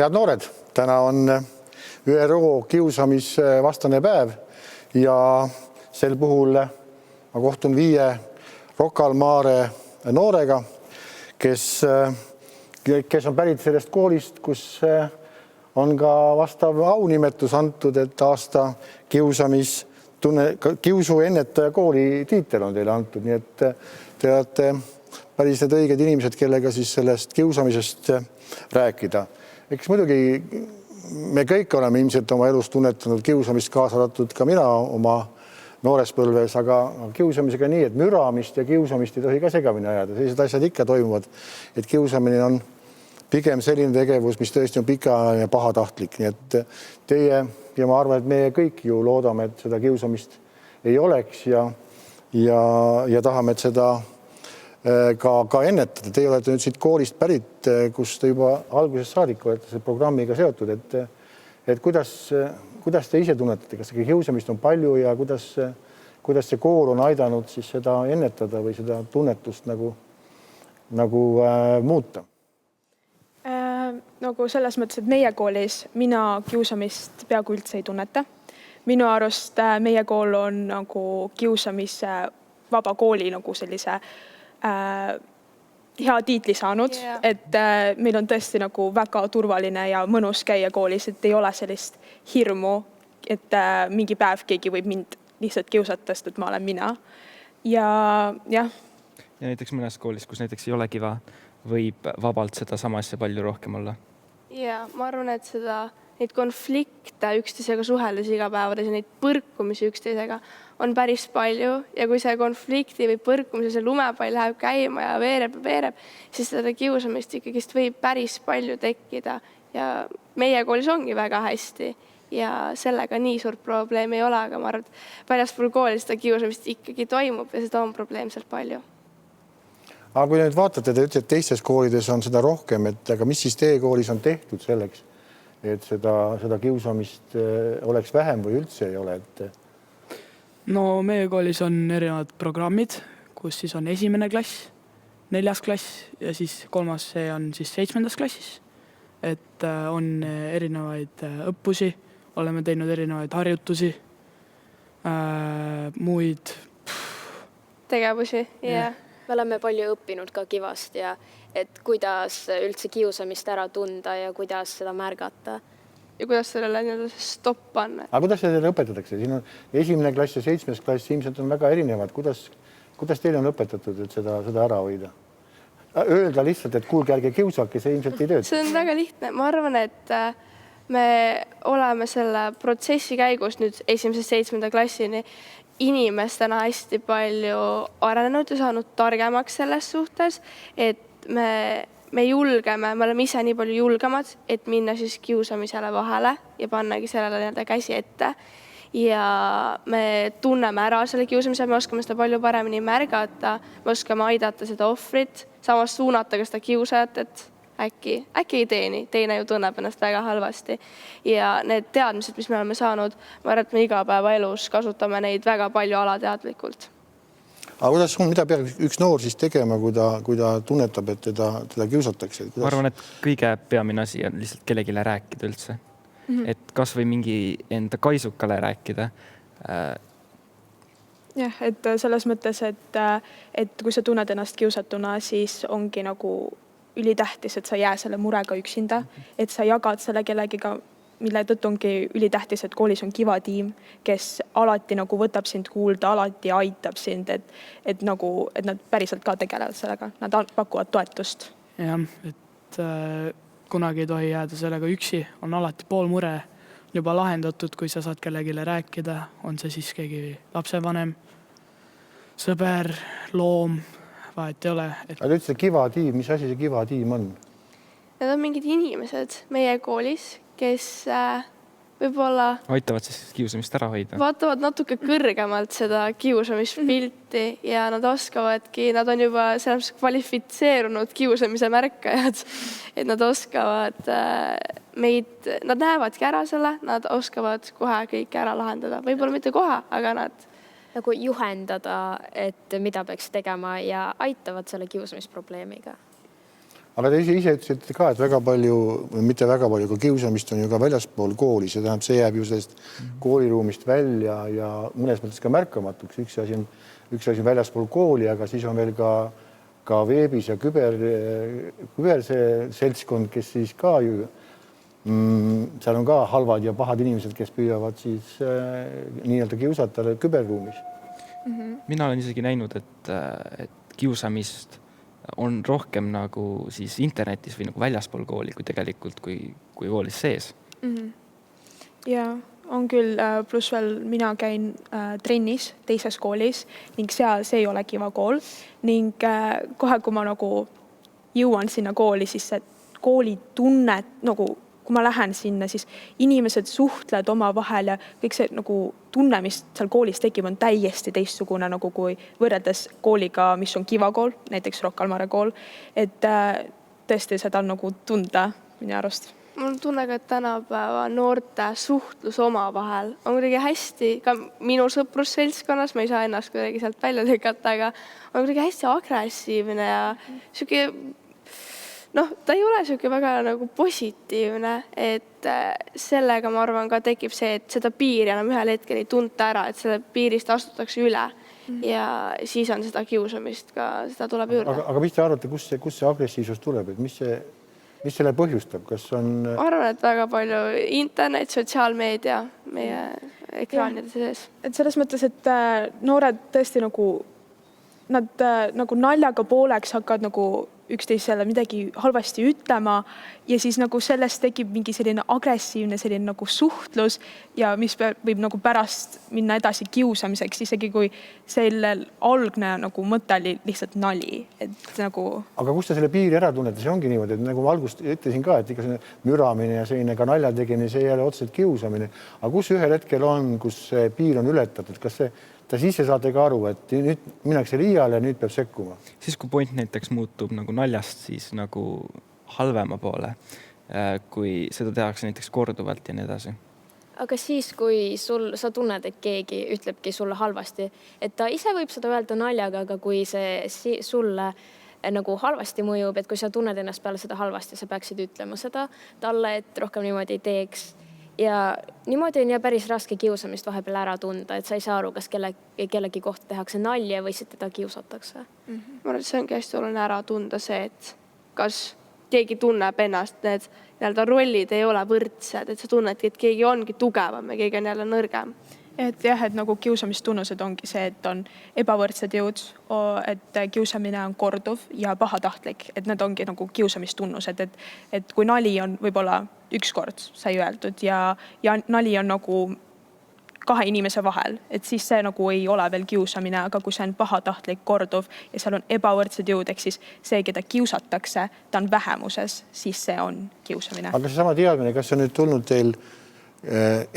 Head noored, täna on ÜRO kiusamisvastane päev ja sel puhul ma kohtun 5 Rocca al Mare noorega, kes on pärit sellest koolist, kus on ka vastav aunimetus antud, et aasta kiusuennetaja kooli tiitel on teile antud, nii et te olete päris need õiged inimesed, kellega siis sellest kiusamisest rääkida. Eks muidugi me kõik oleme ilmselt oma elus tunnetanud kiusamist, kaasa arvatud ka mina oma noores põlves, aga kiusamisega nii, et müramist ja kiusamist ei tohi ka segamini ajada. Sellised asjad ikka toimuvad, et kiusamine on pigem selline tegevus, mis tõesti on pikaajaline pahatahtlik. Nii et teie ja ma arvan, et meie kõik ju loodame, et seda kiusamist ei oleks ja tahame, et seda ka ennetada. Teie olete nüüd siit koolist pärit, kus te juba algusest saadik olete selle programmiga seotud, et kuidas te ise tunnetate, kas kiusamist on palju ja kuidas see kool on aidanud siis seda ennetada või seda tunnetust nagu muuta? Nagu selles mõttes, et meie koolis mina kiusamist peaaegu üldse ei tunneta. Minu arust meie kool on nagu kiusamise vaba kooli nagu sellise hea tiitli saanud, et meil on tõesti nagu väga turvaline ja mõnus käia koolis, et ei ole sellist hirmu, et mingi päev keegi võib mind lihtsalt kiusata, sest et ma olen mina. Ja näiteks mõnes koolis, kus näiteks ei ole kiva, võib vabalt seda sama asja palju rohkem olla. Ja ma arvan, et neid konflikte üksteisega suheldes igapäevades ja neid põrkumisi üksteisega on päris palju ja kui see konflikti või põrkumise see lumepall läheb käima ja veereb, siis seda kiusamist ikkagist võib päris palju tekkida ja meie koolis ongi väga hästi ja sellega nii suurt probleemi ei ole, aga ma arvan, et väljaspool kooli seda kiusamist ikkagi toimub ja seda on probleemselt palju. Aga kui nüüd vaatate, te ütlete, et teistes koolides on seda rohkem, aga mis siis teie koolis on tehtud selleks, et seda kiusamist oleks vähem või üldse ei ole? No meie koolis on erinevad programmid, kus siis on 1. klass, 4. klass ja siis 3. see on siis 7. klassis. Et on erinevaid õppusi, oleme teinud erinevaid harjutusi, muid tegevusi, jah. Me oleme palju õppinud ka kivast ja et kuidas üldse kiusamist ära tunda ja kuidas seda märgata. Ja kuidas sellele stopp panna. Aga kuidas teile õpetatakse? Siin on 1. klass ja 7. klass ilmselt on väga erinevad. Kuidas teile on õpetatud, et seda ära hoida? Öelda lihtsalt, et kuulge, ärge kiusake, see ilmselt ei tööta. See on väga lihtne. Ma arvan, et me oleme selle protsessi käigus nüüd 1. 7. klassini inimestena hästi palju arenenud ja saanud targemaks selles suhtes, et me julgeme, me oleme ise nii palju julgemad, et minna siis kiusamisele vahele ja pannagi sellele käsi ette. Ja me tunneme ära selle kiusamise, me oskame seda palju paremini märgata, me oskame aidata seda ohvrit, samas suunata ka seda kiusajat, et äkki ei teeni, teine ju tunneb ennast väga halvasti. Ja need teadmised, mis me oleme saanud, ma arvan, et me igapäevaelus kasutame neid väga palju alateadlikult. Aga mida peab üks noor siis tegema, kui ta tunnetab, et teda kiusatakse? Ma arvan, et kõige peamine asi on lihtsalt kellegile rääkida üldse. Et kas või mingi enda kaisukale rääkida. Jah, et selles mõttes, et kui sa tunned ennast kiusatuna, siis ongi nagu ülitähtis, et sa jää selle murega üksinda, et sa jagad selle kellegiga, mille tõttu ongi ülitähtis, et koolis on kiva tiim, kes alati nagu võtab sind kuulda, alati aitab sind, et nad päriselt ka tegelevad sellega, nad pakuvad toetust. Jah, et kunagi ei tohi jääda sellega üksi, on alati pool mure juba lahendatud, kui sa saad kellegile rääkida, on see siis keegi lapsevanem, sõber, loom, vahet ei ole. Aga te ütlesite kiva tiim, mis asi see kiva tiim on? Need on mingid inimesed meie koolis, kes võib-olla aitavad siis kiusamist ära hoida. Vaatavad natuke kõrgemalt seda kiusamispilti ja nad oskavadki, nad on juba selles kvalifitseerunud kiusamise märkajad, et nad oskavad nad näevadki ära selle, nad oskavad kohe kõik ära lahendada. Võib-olla mitte kohe, aga nad nagu juhendada, et mida peaks tegema ja aitavad selle kiusamisprobleemiga. aga te ise ütlesite ka, et väga palju, mitte väga palju, aga kiusamist on ju ka väljaspool kooli, see tähendab, see jääb ju sellest kooliruumist välja ja mõnes mõttes ka märkamatuks. Üks asi on väljaspool kooli, aga siis on veel ka veebis ja küber see seltskond, kes siis ka ju seal on ka halvad ja pahad inimesed, kes püüavad siis nii-öelda kiusata küberruumis. Mina olen isegi näinud, et kiusamist on rohkem nagu siis internetis või nagu väljaspool kooli kui tegelikult kui koolis sees. Ja on küll, pluss veel mina käin trennis teises koolis ning seal see ei ole kiva kool ning kohe, kui ma nagu jõuan sinna kooli, siis see kooli tunne nagu kui ma lähen sinna, siis inimesed suhtlevad oma vahel ja kõik see nagu tunne, mis seal koolis tekib, on täiesti teistsugune nagu kui võrreldes kooliga, mis on kiva kool, näiteks Rocca al Mare kool. Et tõesti seda on nagu tunda minu arust. Mul tunne ka, et tänapäeva noorte suhtlus oma vahel on kuidagi hästi, ka minu sõprusseltskonnas, ma ei saa ennast kuidagi sealt välja lükata, aga on kuidagi hästi agressiivne ja siuke ta ei ole siuke väga nagu positiivne, et sellega ma arvan ka tekib see, et seda piiri enam ühel hetkel ei tunta ära, et selle piirist astutakse üle ja siis on seda kiusamist ka, seda tuleb juurde. Aga mis te arvate, kus see agressiivsus tuleb, et mis selle põhjustab, kas on... Ma arvan, et väga palju internet, sotsiaalmeedia meie ekraanide sees. Et selles mõttes, et noored tõesti nagu, nad nagu naljaga pooleks hakkavad nagu üksteisele midagi halvasti ütlema ja siis nagu sellest tekib mingi selline agressiivne selline nagu suhtlus ja mis võib nagu pärast minna edasi kiusamiseks, isegi kui sellel algne nagu mõte oli lihtsalt nali. Et nagu... Aga kus te selle piiri ära tunnete? See ongi niimoodi, et nagu ma algust ütlesin ka, et ikka müramine ja selline ka nalja tegemine, see ei ole otseselt kiusamine. Aga kus ühel hetkel on, kus see piir on ületatud? Kas ta sisse saate ka aru, et nüüd minnakse liiale ja nüüd peab sekkuma? Siis kui point näiteks muutub nagu naljast siis nagu halvema poole, kui seda tehakse näiteks korduvalt ja nii edasi. Aga siis, kui sa tunned, et keegi ütlebki sulle halvasti, et ta ise võib seda öelda naljaga, aga kui see sulle nagu halvasti mõjub, et kui sa tunned ennast peale seda halvasti, sa peaksid ütlema seda talle, et rohkem niimoodi ei teeks. Ja niimoodi on ja päris raske kiusamist vahepeal ära tunda, et sa ei saa aru, kas kellegi kohta tehakse nalja või teda kiusatakse. Ma arvan, et see ongi hästi oluline ära tunda see, et kas keegi tunneb ennast, need rollid ei ole võrdsed, et sa tunnedki, et keegi ongi tugevam ja keegi on jälle nõrgem. Et jah, et nagu kiusamistunnused ongi see, et on ebavõrdsed jõud, et kiusamine on korduv ja pahatahtlik, et need ongi nagu kiusamistunnused, et kui nali on võib-olla ükskord sai öeldud ja nali on nagu kahe inimese vahel, et siis see nagu ei ole veel kiusamine, aga kui see on pahatahtlik, korduv ja seal on ebavõrdsed jõud, ehk siis see, keda kiusatakse, ta on vähemuses, siis see on kiusamine. Aga see sama teadmine, kas see on nüüd tulnud teil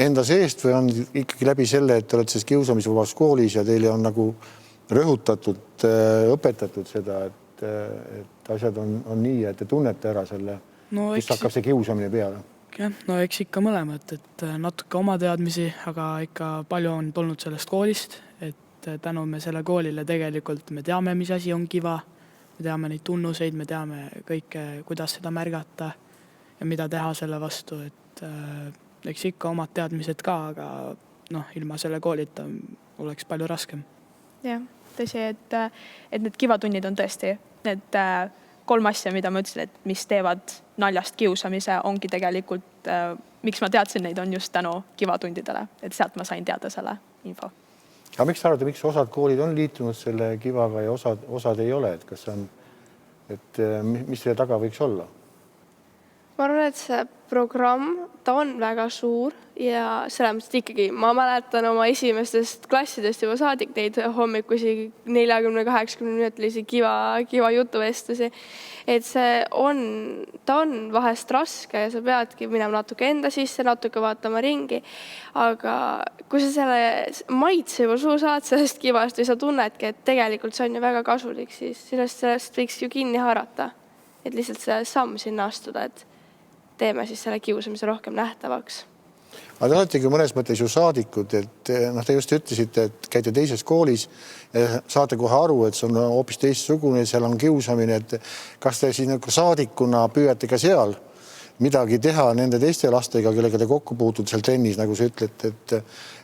enda seest või on ikkagi läbi selle, et te olete siis kiusamisvabas koolis ja teile on nagu rõhutatud, õpetatud seda, et asjad on nii, et te tunnete ära selle, kus hakkab see kiusamine peale? No eks ikka mõlemad, et natuke oma teadmisi, aga ikka palju on tulnud sellest koolist, et tänu me selle koolile tegelikult me teame, mis asi on kiva, me teame neid tunnuseid, me teame kõike, kuidas seda märgata ja mida teha selle vastu, et eks ikka omad teadmised ka, aga ilma selle koolita oleks palju raskem. Jah, tõsi, et need kivatunnid on tõesti need 3 asja, mida ma ütlesin, et mis teevad naljast kiusamise, ongi tegelikult, miks ma teadsin neid, on just tänu kivatundidele, et sealt ma sain teada selle info. Aga miks arvate, miks osad koolid on liitunud selle kivaga ja osad ei ole, et kas on, et mis selle taga võiks olla? Ma arvan, et see programm, ta on väga suur ja selles mõttes ikkagi ma mäletan oma esimestest klassidest juba saadik neid hommikusi 40-80 minutilisi kiva jutuvestlusi. Et ta on vahest raske ja sa peadki minema natuke enda sisse, natuke vaatama ringi. Aga kui sa selle maitse juba suu saad sellest kivast või sa tunnedki, et tegelikult see on ju väga kasulik, siis sellest võiks ju kinni haarata. Et lihtsalt see samm sinna astuda, et teeme siis selle kiusamise rohkem nähtavaks. aga te oletegi mõnes mõttes ju saadikud, et te just ütlesite, et käite teises koolis ja saate kohe aru, et see on hoopis teistsugune, seal on kiusamine, et kas te siis nagu saadikuna püüate ka seal midagi teha nende teiste lastega, kellega te kokku puutud seal trennis, nagu sa ütled,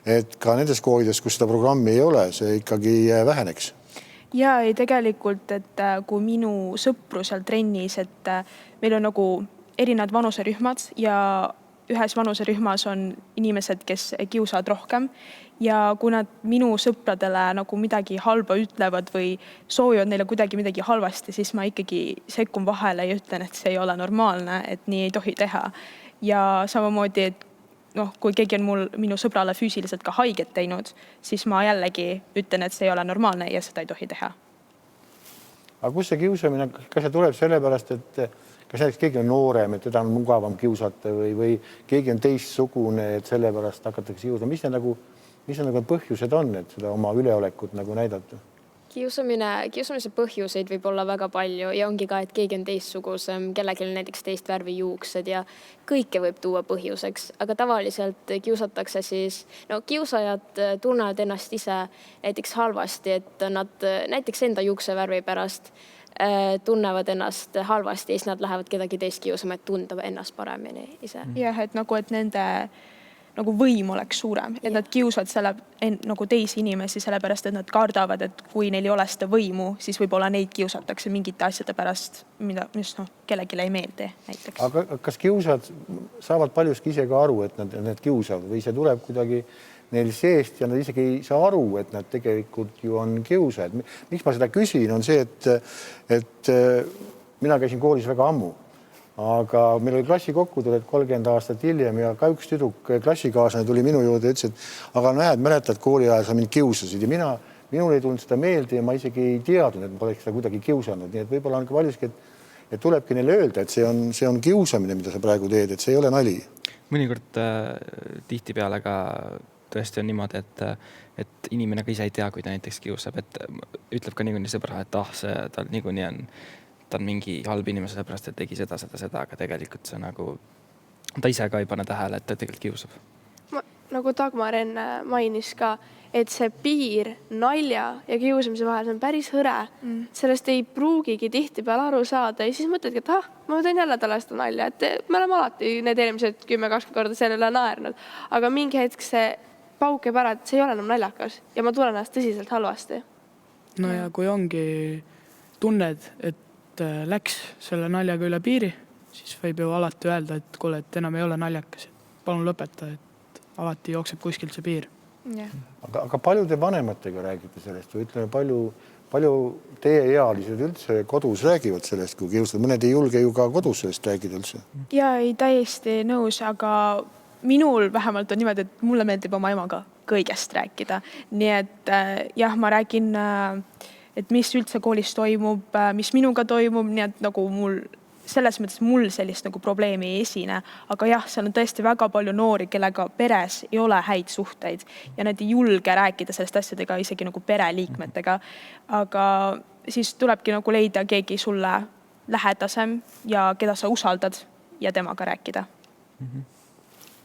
et ka nendes koolides, kus seda programmi ei ole, see ikkagi väheneks? Ja ei tegelikult, et kui minu sõpru seal trennis, et meil on nagu erinevad vanuserühmad ja ühes vanuserühmas on inimesed, kes kiusavad rohkem ja kui nad minu sõpradele nagu midagi halba ütlevad või soovivad neile kuidagi midagi halvasti, siis ma ikkagi sekkun vahele ja ütlen, et see ei ole normaalne, et nii ei tohi teha. Ja samamoodi, et kui keegi on minu sõbrale füüsiliselt ka haiget teinud, siis ma jällegi ütlen, et see ei ole normaalne ja seda ei tohi teha. Aga kus see kiusamine, kas see tuleb sellepärast, et kas näiteks keegi on noorem, et teda on mugavam kiusata või keegi on teistsugune, et sellepärast hakatakse kiusama? Mis need nagu põhjused on, et seda oma üleolekut nagu näidata? Kiusamise põhjuseid võib olla väga palju ja ongi ka, et keegi on teistsugusem, kellelgi näiteks teist värvi juuksed ja kõike võib tuua põhjuseks, aga tavaliselt kiusatakse siis, kiusajad tunnevad ennast ise näiteks halvasti, et nad näiteks enda juuksevärvi pärast tunnevad ennast halvasti ja siis nad lähevad kedagi teist kiusama, et tunda ennast paremini ise. Jah, et nende nagu võim oleks suurem, et nad kiusavad nagu teisi inimesi, sellepärast, et nad kardavad, et kui neil ei ole seda võimu, siis võib-olla neid kiusatakse mingite asjade pärast, mis kellelegi ei meeldi näiteks. Aga kas kiusad saavad paljuski ise ka aru, et nad kiusavad või see tuleb kuidagi neil seest ja nad isegi ei saa aru, et nad tegelikult ju on kiusajad? Miks ma seda küsin, on see, et mina käisin koolis väga ammu. Aga meil oli klassi kokku, tuled 30 aastat hiljem ja ka üks tüdruk klassikaaslane tuli minu juurde ja ütles, et aga näed, mäletad, kooli ajal sa mind kiusasid ja minul ei tulnud seda meelde ja ma isegi ei teadnud, et ma poleks seda kuidagi kiusanud. Nii et võib-olla on ka paljuski, et tulebki neile öelda, et see on kiusamine, mida sa praegu teed, et see ei ole nali. Mõnikord tihtipeale ka tõesti on niimoodi, et inimene ka ise ei tea, kui ta näiteks kiusab, et ütleb ka niikuinii sõbra, et tal niikuinii ta on mingi halb inimese seepärast, et tegi seda, aga tegelikult see nagu, ta ise ka ei pane tähele, et ta tegelikult kiusab. Nagu Dagmar enne mainis ka, et see piir nalja ja kiusamise vahel on päris hõre. Sellest ei pruugigi tihtipeale aru saada ja siis mõtledki, et ma teen jälle talle seda nalja, et me oleme alati need eelmised 10-20 korda selle üle naernud. Aga mingi hetk see paukeb ära, et see ei ole enam naljakas ja ma tulen ennast tõsiselt halvasti. No ja kui ongi tunned, et läks selle naljaga üle piiri, siis võib ju alati öelda, et kuule, et enam ei ole naljakas, et palun lõpeta, et alati jookseb kuskilt see piir. Yeah. Aga palju te vanematega räägite sellest või ütleme, palju teie ealised üldse kodus räägivad sellest, kui kiusad? Mõned ei julge ju ka kodus sellest räägida üldse. Ja ei täiesti nõus, aga minul vähemalt on niimoodi, et mulle meeldib oma emaga kõigest rääkida. Nii et jah, ma räägin et mis üldse koolis toimub, mis minuga toimub, nii et nagu selles mõttes mul sellist nagu probleemi ei esine, aga jah, seal on tõesti väga palju noori, kellega peres ei ole häid suhteid ja nad ei julge rääkida sellest asjadega isegi nagu pereliikmetega, aga siis tulebki nagu leida keegi sulle lähedasem ja keda sa usaldad ja temaga rääkida.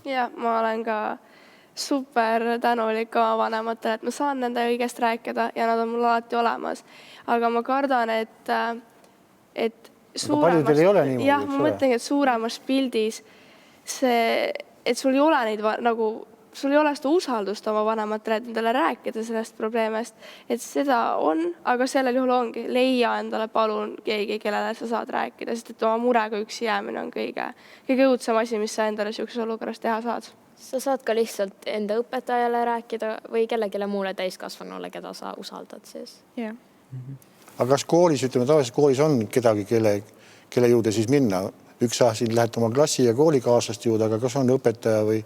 Ja ma olen ka super tänulik oma vanematele, et ma saan nende õigest rääkida ja nad on mul alati olemas. Aga ma kardan, et paljudel ei ole niimoodi. Jah, ma mõtlengi, et suuremas pildis see, et sul ei ole sul ei ole seda usaldust oma vanematele, et nendele rääkida sellest probleemist, et seda on, aga sellel juhul ongi, leia endale palun keegi, kellele sa saad rääkida, sest et oma murega üksi jäämine on kõige õudsem asi, mis sa endale sellises olukorras teha saad. Sa saad ka lihtsalt enda õpetajale rääkida või kellegile muule täiskasvanule, keda sa usaldad siis. Yeah. Aga kas koolis, ütleme tavalises koolis on kedagi, kelle juurde siis minna? Üks siin lähed oma klassi ja koolikaaslast juurde, aga kas on õpetaja või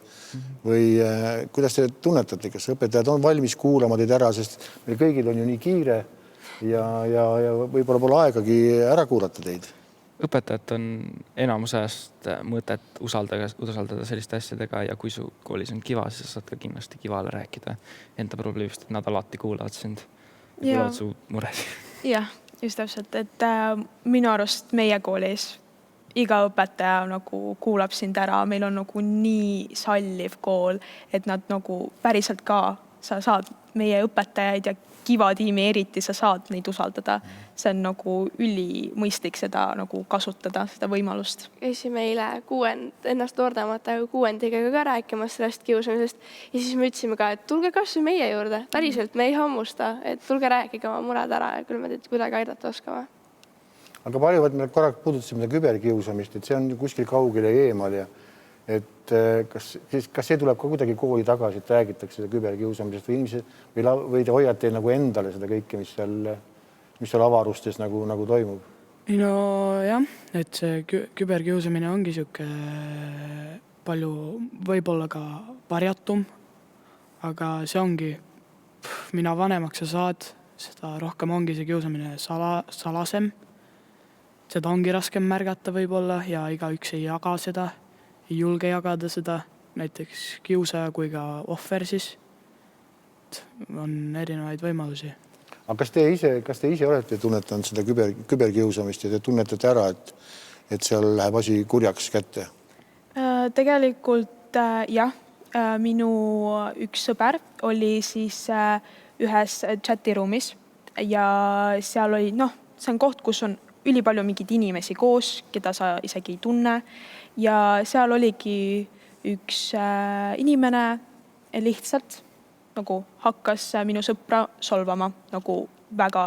kuidas te tunnetate, kas õpetajad on valmis kuulama teid ära, sest meil kõigil on ju nii kiire ja võib-olla pole aegagi ära kuulata teid? Õpetajad on enamusest mõtet usaldada selliste asjadega ja kui su koolis on kiva, siis saad ka kindlasti kivale rääkida enda probleemist, et nad alati kuulavad sind ja kuulavad su muresi. Jah, just täpselt, et minu arust meie koolis iga õpetaja nagu kuulab sind ära, meil on nagu nii salliv kool, et nad nagu päriselt ka, sa saad meie õpetajaid ja Kiva tiimi eriti, sa saad neid usaldada. See on nagu ülimõistlik seda nagu kasutada, seda võimalust. Käisime eile ennast noordamatega kuuendiga ka rääkimas sellest kiusamisest ja siis me ütlesime ka, et tulge kasvõi meie juurde, päriselt me ei hammusta, et tulge rääkige oma mured ära ja küll me teid kuidagi aidata oskame. Aga paljud me korraks puudutasime küberkiusamist, et see on kuskil kaugel ja eemal ja et kas see tuleb ka kuidagi kooli tagasi, et räägitakse seda küberkiusamisest või te hoiate nagu endale seda kõike, mis seal avarustes nagu toimub? No jah, et see küberkiusamine ongi siuke palju võib-olla ka varjatum, aga see ongi, mina vanemaks sa saad, seda rohkem ongi see kiusamine salasem. Seda ongi raskem märgata võib-olla ja igaüks ei jaga seda, ei julge jagada seda, näiteks kiusaja kui ka ohver siis. On erinevaid võimalusi. Aga kas te ise olete tunnetanud seda küberkiusamist ja te tunnetate ära, et seal läheb asi kurjaks kätte? Tegelikult jah, minu üks sõber oli siis ühes chatiruumis ja seal oli, see on koht, kus on ülipalju mingeid inimesi koos, keda sa isegi ei tunne ja seal oligi üks inimene lihtsalt nagu hakkas minu sõpra solvama, nagu väga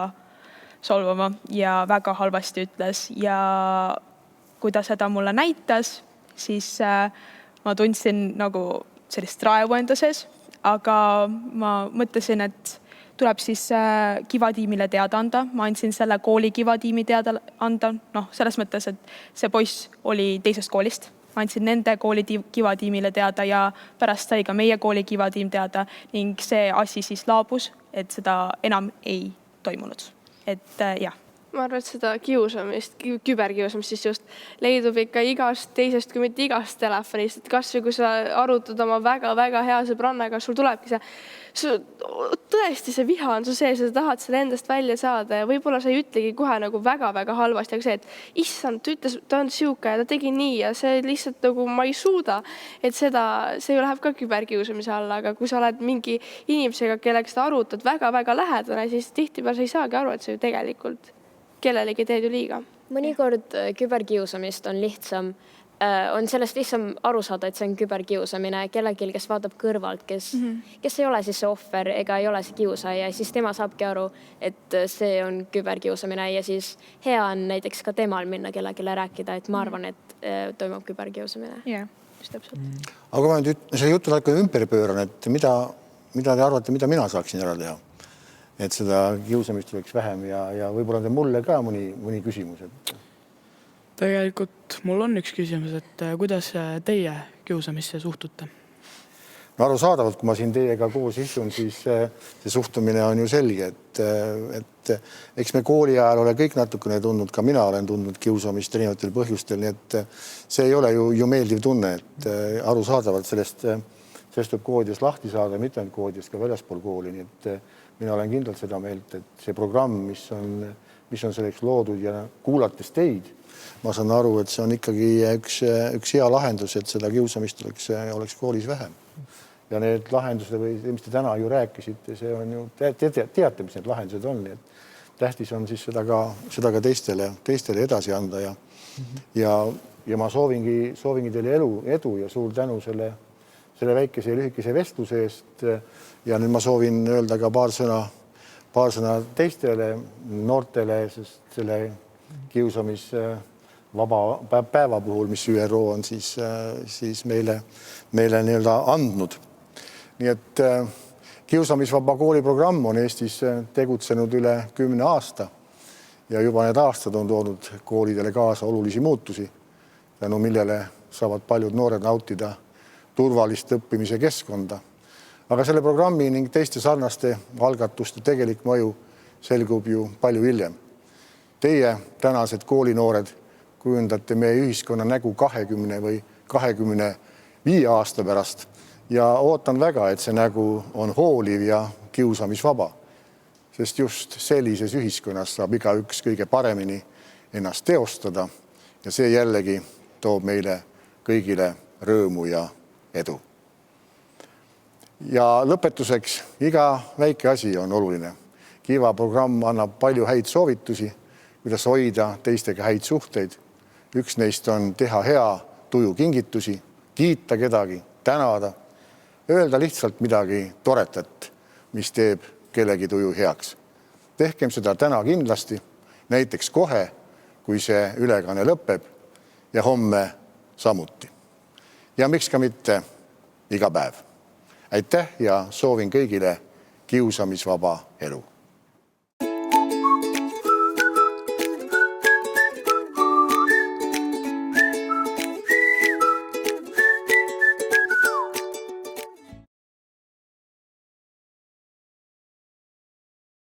solvama ja väga halvasti ütles ja kui ta seda mulle näitas, siis ma tundsin nagu sellist raevu enda sees, aga ma mõtlesin, et tuleb siis Kiva tiimile teada anda. Ma andsin selle kooli Kiva tiimi teada anda, selles mõttes, et see poiss oli teisest koolist. Ma andsin nende kooli Kiva tiimile teada ja pärast sai ka meie kooli Kiva tiim teada ning see asi siis laabus, et seda enam ei toimunud. Et jah. Ma arvan, et seda kiusamist, küberkiusamist siis just leidub ikka igast teisest, kui mitte igast telefonist. Et kas või kui sa arutad oma väga-väga hea sõbrannaga, sul tulebki tõesti see viha on su sees ja sa tahad selle endast välja saada ja võib-olla sa ei ütlegi kohe nagu väga-väga halvasti, aga see, et issand, ta on siuke ja ta tegi nii ja see lihtsalt nagu ma ei suuda, et see ju läheb ka küberkiusamise alla, aga kui sa oled mingi inimesega, kellega sa arutad väga-väga lähedane, siis tihtipeale sa ei saagi aru, et see ju tegelikult kellelegi teed ju liiga. Mõnikord küberkiusamist on lihtsam, on sellest lihtsam aru saada, et see on küberkiusamine kellelgi, kes vaatab kõrvalt, kes ei ole siis see ohver ega ei ole see kiusaja ja siis tema saabki aru, et see on küberkiusamine ja siis hea on näiteks ka temal minna kellegile rääkida, et ma arvan, et toimub küberkiusamine. Jah, just täpselt. Aga ma nüüd selle jutu ümber pööran, et mida te arvate, mida mina saaksin ära teha? Et seda kiusamist oleks vähem ja võib-olla on mulle ka mõni küsimus. Tegelikult mul on üks küsimus, et kuidas teie kiusamisse suhtute? No arusaadavalt, kui ma siin teiega koos istun, siis see suhtumine on ju selge, et eks me kooli ajal ole kõik natukene tundnud, ka mina olen tundnud kiusamist erinevatel põhjustel, nii et see ei ole ju meeldiv tunne, et arusaadavalt sellest võib koodidest lahti saada, mitte ainult koodidest ka väljaspool kooli, nii et mina olen kindlalt seda meelt, et see programm, mis on selleks loodud ja kuulates teid, ma saan aru, et see on ikkagi üks hea lahendus, et seda kiusamist oleks koolis vähem. Ja need lahendused või mis te täna ju rääkisite, see on ju, teate, mis need lahendused on, nii et tähtis on siis seda ka teistele edasi anda ja ma soovingi teile edu ja suur tänu selle väikese ja lühikese vestluse eest ja nüüd ma soovin öelda ka paar sõna teistele noortele, sest selle kiusamisvaba päeva puhul, mis ÜRO on siis meile nii-öelda andnud. Nii et kiusamisvaba kooliprogramm on Eestis tegutsenud üle 10 aasta ja juba need aastad on toonud koolidele kaasa olulisi muutusi, tänu millele saavad paljud noored nautida turvalist õppimise keskkonda. Aga selle programmi ning teiste sarnaste algatuste tegelik mõju selgub ju palju hiljem. Teie tänased koolinoored kujundate meie ühiskonna nägu 20 või 25 aasta pärast ja ootan väga, et see nägu on hooliv ja kiusamisvaba, sest just sellises ühiskonnas saab igaüks kõige paremini ennast teostada ja see jällegi toob meile kõigile rõõmu ja edu. Ja lõpetuseks, iga väike asi on oluline. Kiva programm annab palju häid soovitusi, kuidas hoida teistega häid suhteid. Üks neist on teha hea tuju kingitusi, kiita kedagi, tänada, öelda lihtsalt midagi toretat, mis teeb kellegi tuju heaks. Tehkem seda täna kindlasti, näiteks kohe, kui see ülekanne lõpeb ja homme samuti. Ja miks ka mitte iga päev. Aitäh ja soovin kõigile kiusamisvaba elu.